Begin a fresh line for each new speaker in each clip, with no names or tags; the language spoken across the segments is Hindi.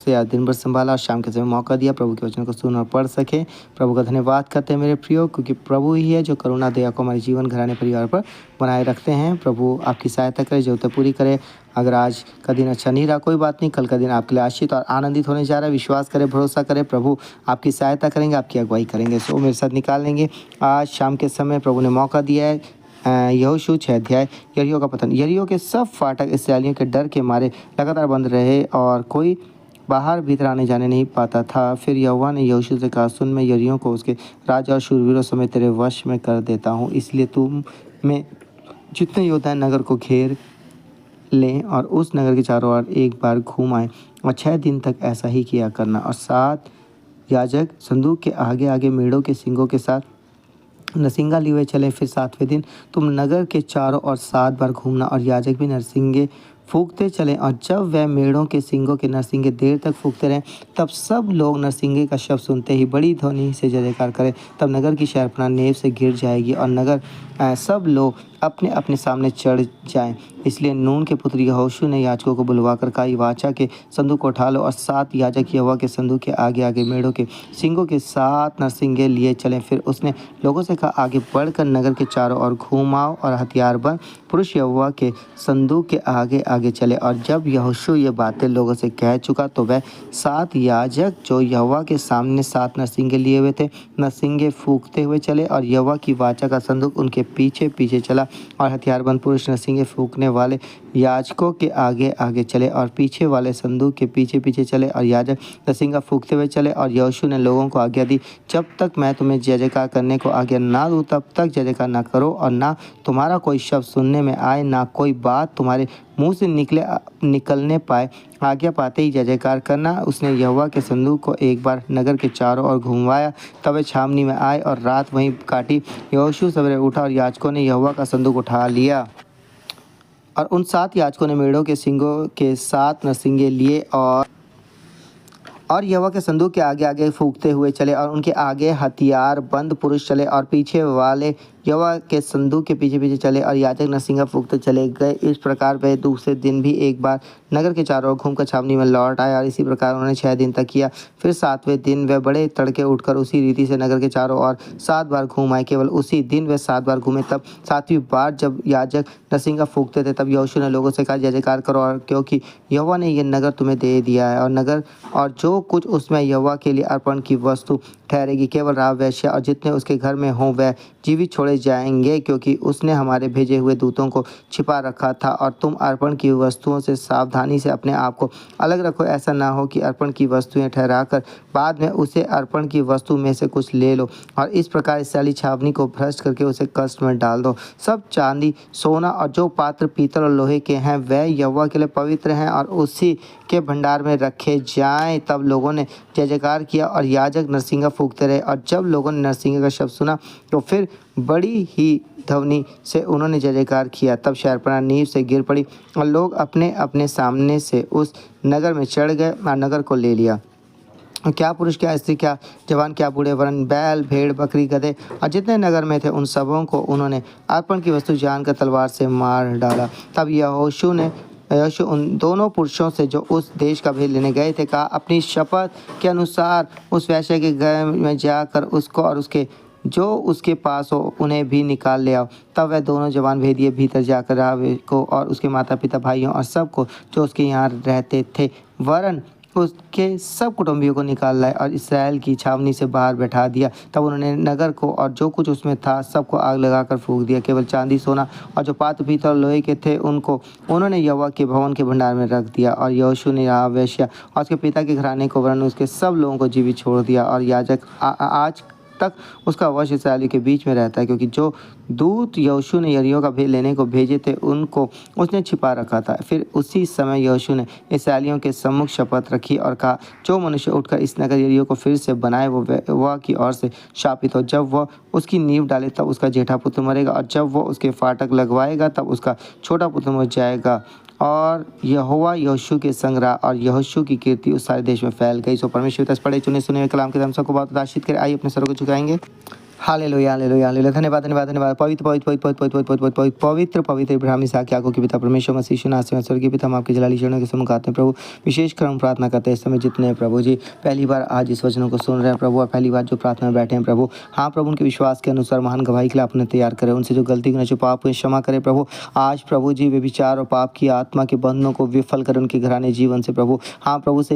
से आज दिन भर संभाला और शाम के समय मौका दिया प्रभु के वचन को सुन और पढ़ सके। प्रभु का धन्यवाद करते हैं मेरे प्रियो, क्योंकि प्रभु ही है जो करुणा दया को हमारे जीवन घराने परिवार पर बनाए रखते हैं। प्रभु आपकी सहायता करे, ज़रूरतें पूरी करे। अगर आज का दिन अच्छा नहीं रहा कोई बात नहीं, कल का दिन आपके लिए आशीष और आनंदित होने जा रहा है। विश्वास करें, भरोसा करें, प्रभु आपकी सहायता करेंगे, आपकी अगुवाई करेंगे। सो मेरे साथ निकाल लेंगे। आज शाम के समय प्रभु ने मौका दिया है। यहोशू 6 अध्याय। यरीहो का पतन। यरीहो के सब फाटक इस्राएलियों के डर के मारे लगातार बंद रहे और कोई बाहर भीतर आने जाने नहीं पाता था। फिर यहोवा ने यहोशू से कहा, सुन, मैं यरीहो को उसके राजा और शूरवीरों समेत तेरे वश में कर देता हूँ। इसलिए तुम में जितने योद्धा नगर को घेर लें और उस नगर के चारों ओर एक बार घूम आए और 6 दिन तक ऐसा ही किया करना। और 7 याजक संदूक के आगे आगे मेढ़ों के सींगों के साथ नरसिंगा लिए हुए चले। फिर 7वें दिन तुम नगर के चारों ओर 7 बार घूमना और याजक भी नरसिंगे फूंकते चले। और जब वह मेढ़ों के सींगों के नरसिंगे देर तक फूंकते रहें, तब सब लोग नरसिंगे का शब्द सुनते ही बड़ी ध्वनि से जय जयकार करें। तब नगर की शहरपनाह नेव से गिर जाएगी और नगर सब लोग अपने अपने सामने चढ़ जाएं। इसलिए नून के पुत्र यहोशू ने याजकों को बुलवाकर कहा, वाचा के संदूक को उठा लो। और 7 याजक यहोवा के संदूक के आगे आगे मेढ़ों के सींगों के 7 नरसिंगे लिए चले। फिर उसने लोगों से कहा, आगे बढ़कर नगर के चारों ओर घूमाओ और हथियारबंद पुरुष यहोवा के संदूक के आगे आगे चले। और जब यहोशू ये बातें लोगों से कह चुका, तो वह 7 याजक जो यहोवा के सामने 7 नरसिंगे लिए हुए थे, नरसिंगे फूंकते हुए चले और यहोवा की वाचा का संदूक उनके पीछे पीछे चला। और हथियारबंद पुरुष नरसिंगे फूंकने वाले याजकों के आगे आगे चले और पीछे वाले संदूक के पीछे पीछे चले और याजक नरसिंगा फूंकते हुए चले। और यहोशू ने लोगों को आज्ञा दी, जब तक मैं तुम्हें जय जयकार करने को आज्ञा ना दूँ, तब तक जय जयकार ना करो। और ना तुम्हारा कोई शब्द सुनने में आए, ना कोई बात तुम्हारे मुंह से निकलने पाए। आज्ञा पाते ही जय जयकार करना। उसने यहोवा के संदूक को एक बार नगर के चारों ओर घुमवाया, तब वे छावनी में आए और रात वहीं काटी। यहोशू सवेरे उठा और याजकों ने यहोवा का संदूक उठा लिया। और उन 7 याजकों ने मेढ़ों के सींगों के 7 नरसिंगे लिए और यहोवा के संदूक के आगे आगे फूंकते हुए चले। और उनके आगे हथियार बंद पुरुष चले और पीछे वाले यहोवा के संदूक के पीछे पीछे चले और याजक नरसिंगा फूंकते चले गए। इस प्रकार वे दूसरे दिन भी एक बार नगर के चारों ओर घूमकर छावनी में लौट आए और इसी प्रकार उन्होंने 6 दिन तक किया। फिर 7वें दिन वे बड़े तड़के उठकर उसी रीति से नगर के चारों ओर 7 बार घूम आए। केवल उसी दिन वे 7 बार घूमे। तब 7वीं बार जब याजक नरसिंगा फूंकते थे, तब यहोशू ने लोगों से कहा, जय जयकार करो, और क्योंकि यहोवा ने यह नगर तुम्हें दे दिया है। और नगर और जो कुछ उसमें यहोवा के लिए अर्पण की वस्तु ठहरेगी। केवल राव वेश्या और जितने उसके घर में हों वह जीवित छोड़े जाएंगे, क्योंकि उसने हमारे भेजे हुए दूतों को छिपा रखा था। और तुम अर्पण की वस्तुओं से सावधानी से अपने आप को अलग रखो। ऐसा ना हो कि अर्पण की वस्तुएं ठहराकर बाद में उसे अर्पण की वस्तु में से कुछ ले लो और इस प्रकार इस्राएली छावनी को भ्रष्ट करके उसे कष्ट में डाल दो। सब चांदी, सोना और जो पात्र पीतल और लोहे के हैं, वह यहोवा के लिए पवित्र हैं और उसी के भंडार में रखे जाएं। तब लोगों ने जय जयकार किया और याजक नरसिंगा फूंकते रहे। और जब लोगों ने नरसिंगे का शब्द सुना, तो फिर बड़ी ही ध्वनि से उन्होंने जय जयकार किया। तब शहरपनाह नींव से गिर पड़ी और लोग अपने अपने सामने से उस नगर में चढ़ गए और नगर को ले लिया। क्या पुरुष, क्या स्त्री, क्या जवान, क्या बूढ़े, वरन बैल, भेड़, बकरी, गधे और जितने नगर में थे, उन सबों को उन्होंने अर्पण की वस्तु जानकर तलवार से मार डाला। तब यहोशू उन दोनों पुरुषों से जो उस देश का भेद लेने गए थे कहा, अपनी शपथ के अनुसार उस वेश्या के घर में जाकर उसको और जो उसके पास हो उन्हें भी निकाल ले आओ। तब वह दोनों जवान भेदिए भीतर जाकर राव को और उसके माता पिता, भाइयों और सबको जो उसके यहाँ रहते थे, वरन उसके सब कुटुंबियों को निकाल लाए और इस्राएल की छावनी से बाहर बैठा दिया। तब उन्होंने नगर को और जो कुछ उसमें था सबको आग लगाकर फूंक दिया। केवल चांदी, सोना और जो पात्र पीतल और लोहे के थे, उनको उन्होंने यहोवा के भवन के भंडार में रख दिया। और यहोशू ने राव वेश्या और उसके पिता के घराने को वरन उसके सब लोगों को जीवित छोड़ दिया। और याजक आज तक उसका वश इस्राएलियों के बीच में रहता है, क्योंकि जो दूत यहोशू ने यरीहो का भेद लेने को भेजे थे, उनको उसने छिपा रखा था। फिर उसी समय यहोशू ने इस्राएलियों के सम्मुख शपथ रखी और कहा, जो मनुष्य उठकर इस नगर यरीहो को फिर से बनाए, वो यहोवा की ओर से शापित हो। जब वह उसकी नींव डाले, तब उसका जेठा पुत्र मरेगा, और जब वह उसके फाटक लगवाएगा, तब उसका छोटा पुत्र मर जाएगा। और यहोवा यहोशू के संग रहा और यहोशू की कीर्ति उस सारे देश में फैल गई। सो परमेश्वर पढ़े चुने सुने हुए कलाम के हम सबको बहुत आशीष करे। आइए अपने सरों को झुकाएंगे। Hallelujah hallelujah hallelujah. धन्यवाद धन्यवाद धन्यवाद। पवित्र पवित्र पवित्र पवित्र पवित्र पवित्र पवित्र पवित्र पवित्र इब्राहिम इसहाक याकूब के पिता परमेश्वर मसीह यीशु नासरी में स्वर्गीय पिता, हम आपके जलाली चरणों के सम्मुख आते हैं प्रभु। विशेष कर हम प्रार्थना करते हैं इस समय जितने हैं प्रभु जी पहली बार आज इस वचनों को सुन रहे हैं प्रभु, और पहली बार जो प्रार्थना में बैठे हैं प्रभु, हाँ प्रभु उनके विश्वास के अनुसार महान गवाही के लिए आपने तैयार करें। उनसे जो गलती गुनाह जो पाप हुए क्षमा करें प्रभु। आज प्रभु जी वे विचार और पाप की आत्मा के बंधनों को विफल करें उनके घराने जीवन से प्रभु। हाँ प्रभु से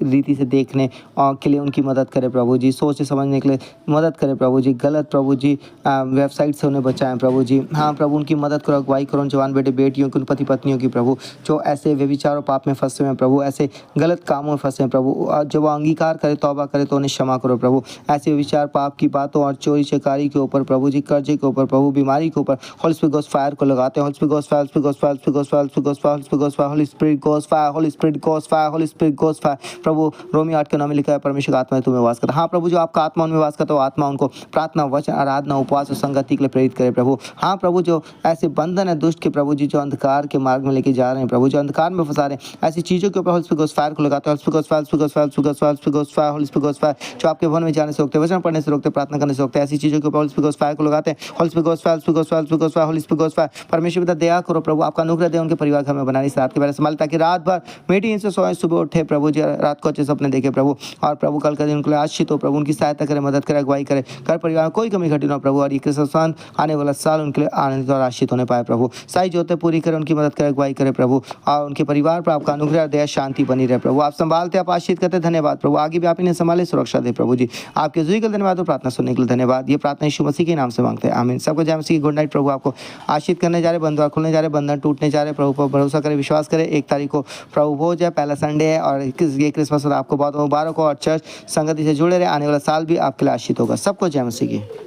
रीति से देखने के लिए उनकी मदद करें प्रभु जी। सोच समझने के लिए मदद करें प्रभु जी। गलत प्रभु जी वेबसाइट से उन्हें बचाएं प्रभु जी। हाँ प्रभु उनकी मदद करो, अगुवाई करो उन जवान बेटे बेटियों की, उन पति पत्नियों की प्रभु जो ऐसे व्यभिचार और पाप में फंसे हुए हैं प्रभु, ऐसे गलत कामों में फंसे हैं प्रभु। और जब वो अंगीकार करे तौबा करे तो उन्हें क्षमा करो प्रभु। ऐसे व्यभिचार पाप की बातों और चोरी चकारी के ऊपर प्रभु जी, कर्जे के ऊपर प्रभु, बीमारी के ऊपर होली स्पिरिट गोस्ट फायर को लगाते हैं। Holy spirit ghost fire, holy spirit ghost fire, holy spirit ghost fire, holy spirit ghost fire, holy spirit ghost fire, holy spirit ghost fire प्रभु। रोमी 8 के 9 में लिखा है परमेश्वर का आत्मा तुम्हें वास करता है। हाँ प्रभु जो आपका आत्मा उनमें वास करता है, आत्मा उनको प्रार्थना वचन आराधना उपवास और संगति के लिए प्रेरित करे प्रभु। हाँ प्रभु जो ऐसे बंधन है दुष्ट के प्रभु जी, जो अंधकार के मार्ग में लेके जा रहे हैं प्रभु, जो अंधकार में फंसा रहे हैं, ऐसी चीजों के ऊपर होली स्पिरिट गोस्ट फायर को लगाते हैं। Holy spirit ghost fire, holy spirit ghost fire, holy spirit ghost fire, holy spirit ghost fire जो आपके भवन में जाने से रोकते, वचन पढ़ने से रोकते, प्रार्थना करने से रोकते, ऐसी चीजों के ऊपर होली स्पिरिट गोस्ट फायर को लगाते हैं। Holy spirit ghost fire, holy spirit ghost fire, holy spirit ghost fire, holy spirit ghost fire परमेश्वर पिता दया करो प्रभु, आपका अनुग्रह दे उनके परिवार घर में बनाने से रात के बारे संभाल, ताकि रात भर मीटिंग से सोए सुबह उठे प्रभु जी, रात को अच्छे सपने देखे प्रभु, और प्रभु कल का दिन उनके लिए आशीष हो प्रभु, उनकी सहायता करे, मदद करे, अगुवाई करे, घर परिवार में कोई कमी घटी ना प्रभु, और ये क्रिसमस आने वाला साल उनके लिए आनंदित और आशीष होने पाए प्रभु। सारी जोतें पूरी करे, उनकी मदद करे, अगुवाई करे प्रभु, और उनके परिवार पर आपका अनुग्रह दया शांति बनी रहे प्रभु। आप संभालते, आप आशीष करते, धन्यवाद प्रभु। आगे भी आप इन्हें संभाले, सुरक्षा दे प्रभु जी। आपके जुई के धन्यवाद और प्रार्थना सुनने के लिए धन्यवाद। ये प्रार्थना यीशु मसीह के नाम से मांगते हैं, आमीन। सबको जय मसीह। गुड नाइट प्रभु। आपको आशीष करने जा रहे, बंधुआ खुलने जा रहे, बंधन टूटने जा रहे प्रभु पर भरोसा करें, विश्वास करें। 1 तारीख को प्रभु भोज है, पहला संडे है, और ये क्रिसमस आपको बहुत मुबारक हो, और चर्च संगति से जुड़े रहे। आने वाला साल भी आपके लिए आशीष होगा। सबको जय मसीह की।